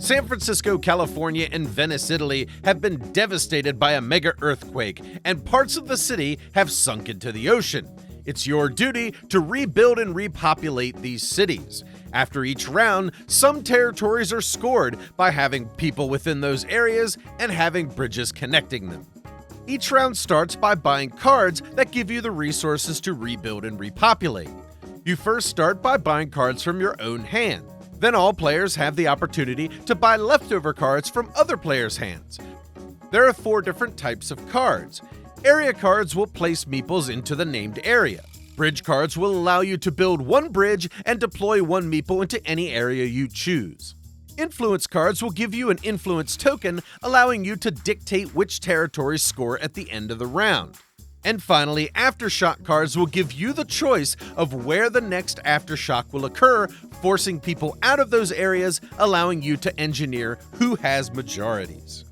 San Francisco, California, and Venice, Italy have been devastated by a mega earthquake, and parts of the city have sunk into the ocean. It's your duty to rebuild and repopulate these cities. After each round, some territories are scored by having people within those areas and having bridges connecting them. Each round starts by buying cards that give you the resources to rebuild and repopulate. You first start by buying cards from your own hand. Then all players have the opportunity to buy leftover cards from other players' hands. There are 4 different types of cards. Area cards will place meeples into the named area. Bridge cards will allow you to build 1 bridge and deploy 1 meeple into any area you choose. Influence cards will give you an influence token, allowing you to dictate which territories score at the end of the round. And finally, Aftershock cards will give you the choice of where the next Aftershock will occur, forcing people out of those areas, allowing you to engineer who has majorities.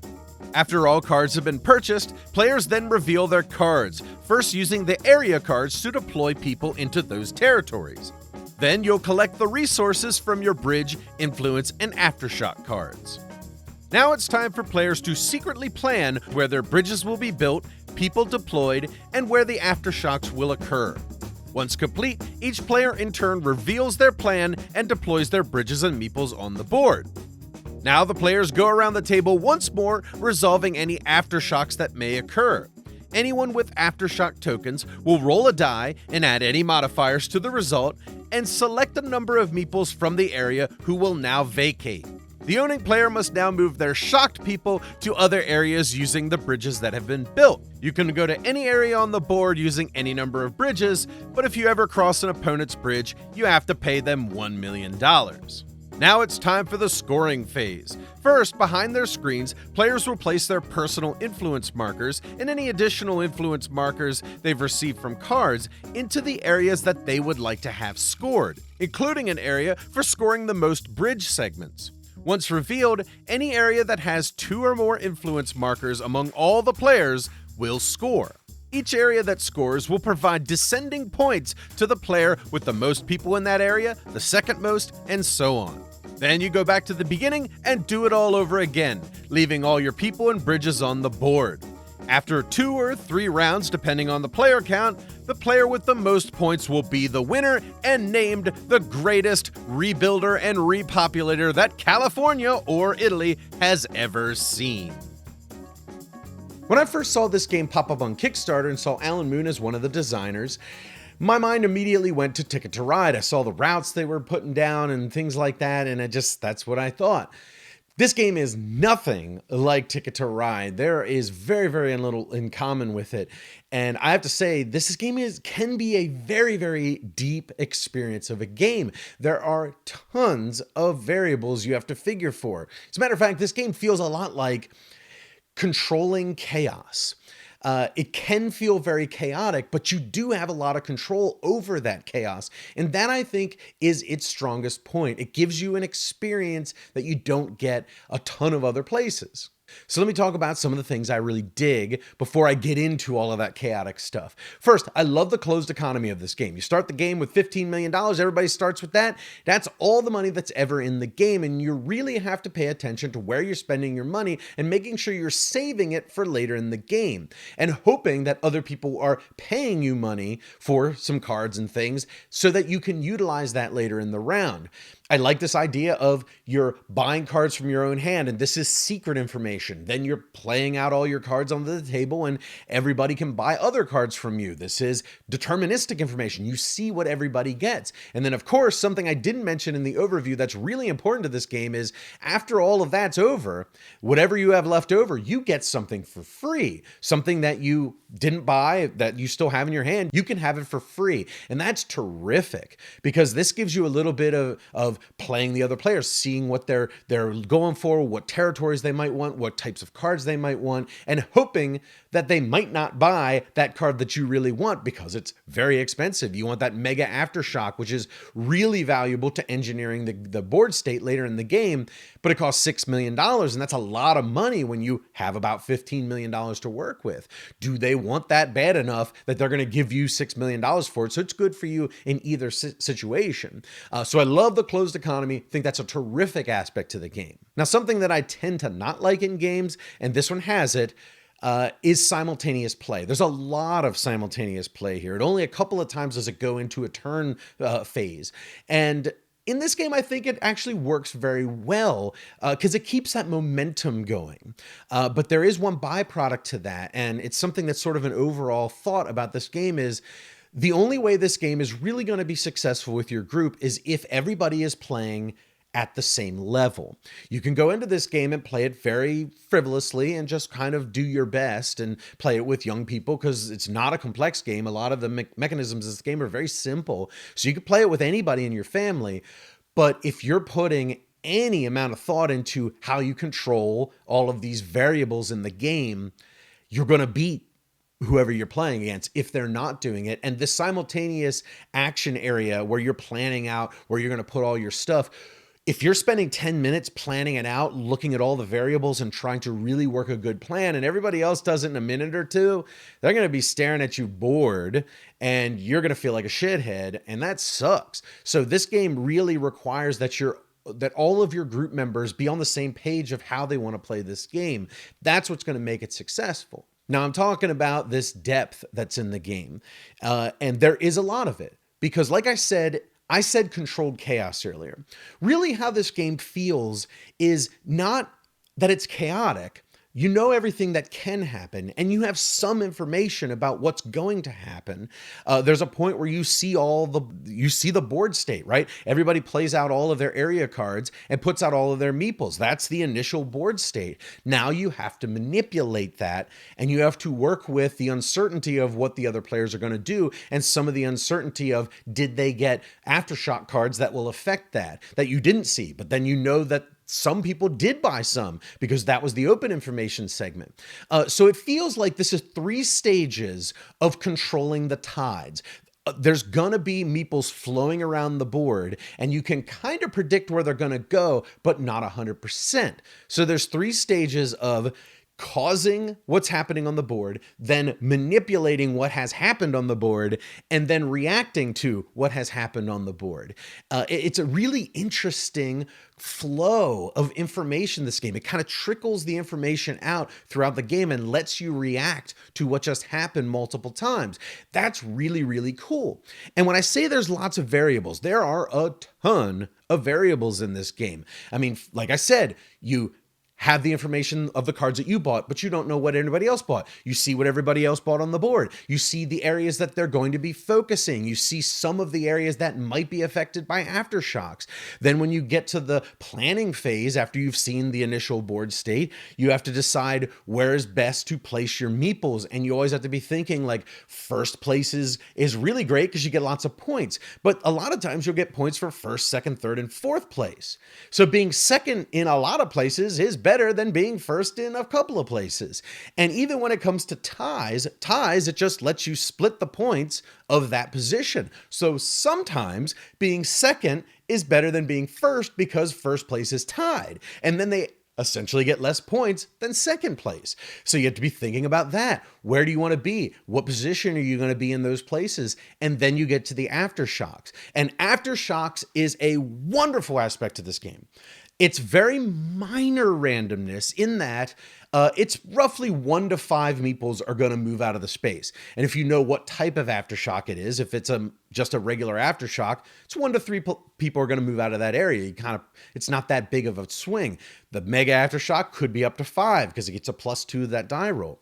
After all cards have been purchased, players then reveal their cards, first using the area cards to deploy people into those territories. Then you'll collect the resources from your bridge, influence, and Aftershock cards. Now it's time for players to secretly plan where their bridges will be built, people deployed, and where the Aftershocks will occur. Once complete, each player in turn reveals their plan and deploys their bridges and meeples on the board. Now the players go around the table once more, resolving any Aftershocks that may occur. Anyone with Aftershock tokens will roll a die and add any modifiers to the result, and select a number of meeples from the area who will now vacate. The owning player must now move their shocked people to other areas using the bridges that have been built. You can go to any area on the board using any number of bridges, but if you ever cross an opponent's bridge, you have to pay them $1 million. Now it's time for the scoring phase. First, behind their screens, players will place their personal influence markers and any additional influence markers they've received from cards into the areas that they would like to have scored, including an area for scoring the most bridge segments. Once revealed, any area that has 2 or more influence markers among all the players will score. Each area that scores will provide descending points to the player with the most people in that area, the second most, and so on. Then you go back to the beginning and do it all over again, leaving all your people and bridges on the board. After 2 or 3 rounds, depending on the player count, the player with the most points will be the winner and named the greatest rebuilder and repopulator that California or Italy has ever seen. When I first saw this game pop up on Kickstarter and saw Alan Moon as one of the designers, my mind immediately went to Ticket to Ride. I saw the routes they were putting down and things like that, and that's what I thought. This game is nothing like Ticket to Ride. There is very, very little in common with it. And I have to say, this game can be a very, very deep experience of a game. There are tons of variables you have to figure for. As a matter of fact, this game feels a lot like controlling chaos. It can feel very chaotic, but you do have a lot of control over that chaos. And that, I think, is its strongest point. It gives you an experience that you don't get a ton of other places. So let me talk about some of the things I really dig before I get into all of that chaotic stuff. First, I love the closed economy of this game. You start the game with $15 million. Everybody starts with that. That's all the money that's ever in the game. And you really have to pay attention to where you're spending your money and making sure you're saving it for later in the game and hoping that other people are paying you money for some cards and things so that you can utilize that later in the round. I like this idea of you're buying cards from your own hand, and this is secret information. Then you're playing out all your cards on the table, and everybody can buy other cards from you. This is deterministic information. You see what everybody gets. And then, of course, something I didn't mention in the overview that's really important to this game is after all of that's over, whatever you have left over, you get something for free. Something that you didn't buy, that you still have in your hand, you can have it for free. And that's terrific because this gives you a little bit of playing the other players, seeing what they're going for, what territories they might want, what types of cards they might want, and hoping that they might not buy that card that you really want because it's very expensive. You want that mega Aftershock, which is really valuable to engineering the board state later in the game, but it costs $6 million, and that's a lot of money when you have about $15 million to work with. Do they want that bad enough that they're going to give you $6 million for it? So it's good for you in either situation. So I love the closed economy. I think that's a terrific aspect to the game. Now, something that I tend to not like in games, and this one has it, is simultaneous play. There's a lot of simultaneous play here. And only a couple of times does it go into a turn phase. And in this game, I think it actually works very well because it keeps that momentum going. But there is one byproduct to that, and it's something that's sort of an overall thought about this game is the only way this game is really going to be successful with your group is if everybody is playing at the same level. You can go into this game and play it very frivolously and just kind of do your best and play it with young people because it's not a complex game. A lot of the mechanisms of this game are very simple. So you can play it with anybody in your family. But if you're putting any amount of thought into how you control all of these variables in the game, you're going to beat whoever you're playing against if they're not doing it. And this simultaneous action area where you're planning out where you're going to put all your stuff, if you're spending 10 minutes planning it out, looking at all the variables and trying to really work a good plan, and everybody else does it in a minute or two, they're going to be staring at you bored, and you're going to feel like a shithead, and that sucks. So this game really requires that all of your group members be on the same page of how they want to play this game. That's what's going to make it successful. Now, I'm talking about this depth that's in the game, and there is a lot of it, because like I said controlled chaos earlier. Really how this game feels is not that it's chaotic. You know everything that can happen, and you have some information about what's going to happen. There's a point where you see the board state, right? Everybody plays out all of their area cards and puts out all of their meeples. That's the initial board state. Now you have to manipulate that, and you have to work with the uncertainty of what the other players are going to do, and some of the uncertainty of did they get Aftershock cards that will affect that you didn't see, but then you know that some people did buy some because that was the open information segment. So it feels like this is 3 stages of controlling the tides. There's going to be meeples flowing around the board, and you can kind of predict where they're going to go, but not 100%. So there's 3 stages of causing what's happening on the board, then manipulating what has happened on the board, and then reacting to what has happened on the board. It's a really interesting flow of information, this game. It kind of trickles the information out throughout the game and lets you react to what just happened multiple times. That's really, really cool. And when I say there's lots of variables, there are a ton of variables in this game. I mean, like I said, you have the information of the cards that you bought, but you don't know what anybody else bought. You see what everybody else bought on the board. You see the areas that they're going to be focusing. You see some of the areas that might be affected by aftershocks. Then when you get to the planning phase, after you've seen the initial board state, you have to decide where is best to place your meeples. And you always have to be thinking like first place is really great because you get lots of points. But a lot of times you'll get points for first, second, third, and fourth place. So being second in a lot of places is better than being first in a couple of places. And even when it comes to ties, it just lets you split the points of that position. So sometimes being second is better than being first because first place is tied. And then they essentially get less points than second place. So you have to be thinking about that. Where do you want to be? What position are you going to be in those places? And then you get to the aftershocks. And aftershocks is a wonderful aspect to this game. It's very minor randomness in that it's roughly 1 to 5 meeples are going to move out of the space. And if you know what type of aftershock it is, if it's just a regular aftershock, it's 1 to 3 people are going to move out of that area. It's not that big of a swing. The mega aftershock could be up to 5 because it gets a +2 to that die roll.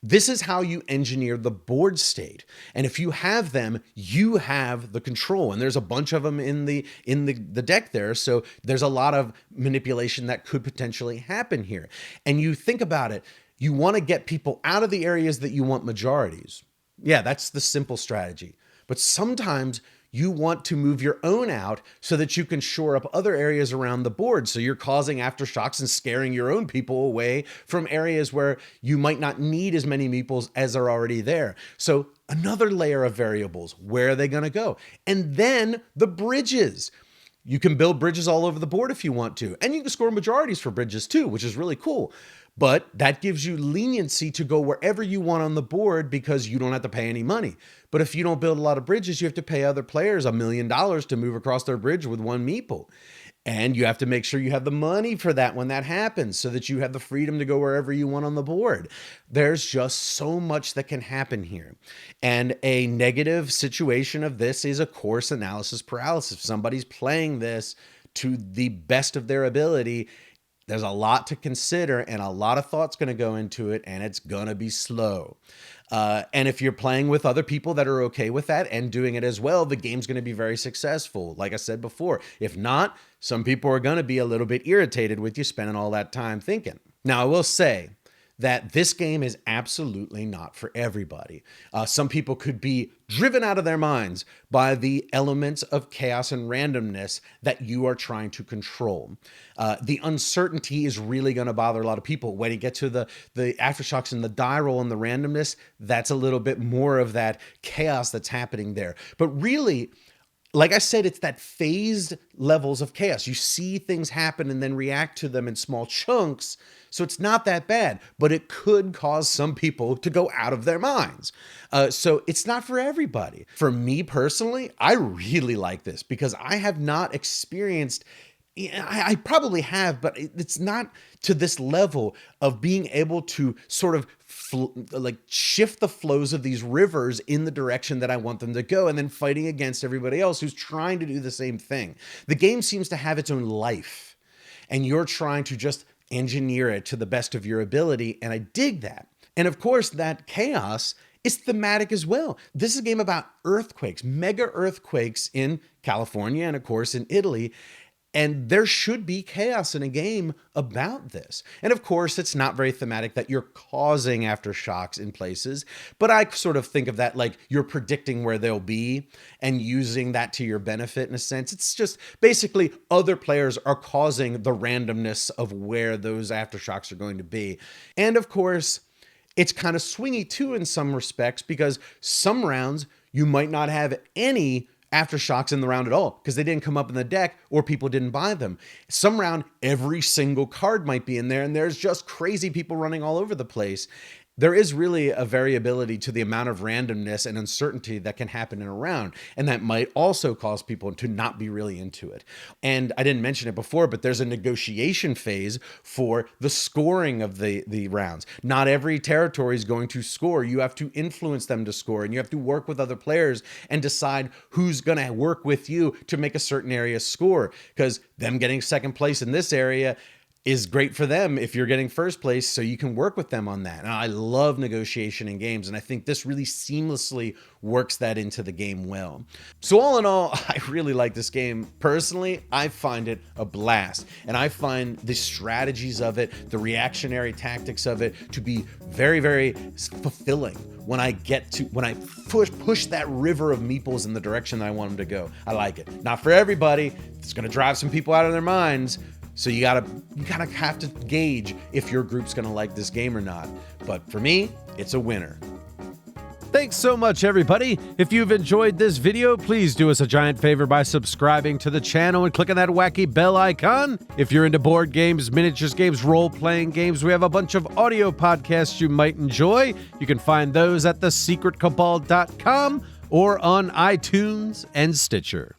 This is how you engineer the board state. And if you have them, you have the control. And there's a bunch of them in the deck there. So there's a lot of manipulation that could potentially happen here. And you think about it, you want to get people out of the areas that you want majorities. Yeah, that's the simple strategy. But sometimes you want to move your own out so that you can shore up other areas around the board. So you're causing aftershocks and scaring your own people away from areas where you might not need as many meeples as are already there. So another layer of variables. Where are they going to go? And then the bridges. You can build bridges all over the board if you want to, and you can score majorities for bridges too, which is really cool. But that gives you leniency to go wherever you want on the board because you don't have to pay any money. But if you don't build a lot of bridges, you have to pay other players $1 million to move across their bridge with one meeple. And you have to make sure you have the money for that when that happens so that you have the freedom to go wherever you want on the board. There's just so much that can happen here. And a negative situation of this is, of course, analysis paralysis. If somebody's playing this to the best of their ability, there's a lot to consider and a lot of thought's going to go into it, and it's going to be slow. And if you're playing with other people that are okay with that and doing it as well, the game's going to be very successful, like I said before. If not, some people are going to be a little bit irritated with you spending all that time thinking. Now, I will say that this game is absolutely not for everybody. Some people could be driven out of their minds by the elements of chaos and randomness that you are trying to control. The uncertainty is really going to bother a lot of people. When you get to the aftershocks and the die roll and the randomness, that's a little bit more of that chaos that's happening there. But really, like I said, it's that phased levels of chaos. You see things happen and then react to them in small chunks. So it's not that bad, but it could cause some people to go out of their minds. So it's not for everybody. For me personally, I really like this because I have not experienced, I probably have, but it's not to this level of being able to sort of shift the flows of these rivers in the direction that I want them to go, and then fighting against everybody else who's trying to do the same thing. The game seems to have its own life, and you're trying to just engineer it to the best of your ability, and I dig that. And of course, that chaos is thematic as well. This is a game about earthquakes, mega earthquakes in California and of course in Italy. And there should be chaos in a game about this. And of course, it's not very thematic that you're causing aftershocks in places, but I sort of think of that like you're predicting where they'll be and using that to your benefit in a sense. It's just basically other players are causing the randomness of where those aftershocks are going to be. And of course, it's kind of swingy too in some respects because some rounds you might not have any aftershocks in the round at all because they didn't come up in the deck or people didn't buy them. Some round, every single card might be in there and there's just crazy people running all over the place. There is really a variability to the amount of randomness and uncertainty that can happen in a round, and that might also cause people to not be really into it. And I didn't mention it before, but there's a negotiation phase for the scoring of the rounds. Not every territory is going to score. You have to influence them to score, and you have to work with other players and decide who's going to work with you to make a certain area score, because them getting second place in this area is great for them if you're getting first place, so you can work with them on that. And I love negotiation in games, and I think this really seamlessly works that into the game well. So all in all, I really like this game. Personally, I find it a blast, and I find the strategies of it, the reactionary tactics of it to be very, very fulfilling when I push that river of meeples in the direction that I want them to go. I like it. Not for everybody. It's going to drive some people out of their minds. So you gotta have to gauge if your group's gonna like this game or not. But for me, it's a winner. Thanks so much, everybody. If you've enjoyed this video, please do us a giant favor by subscribing to the channel and clicking that wacky bell icon. If you're into board games, miniatures games, role-playing games, we have a bunch of audio podcasts you might enjoy. You can find those at thesecretcabal.com or on iTunes and Stitcher.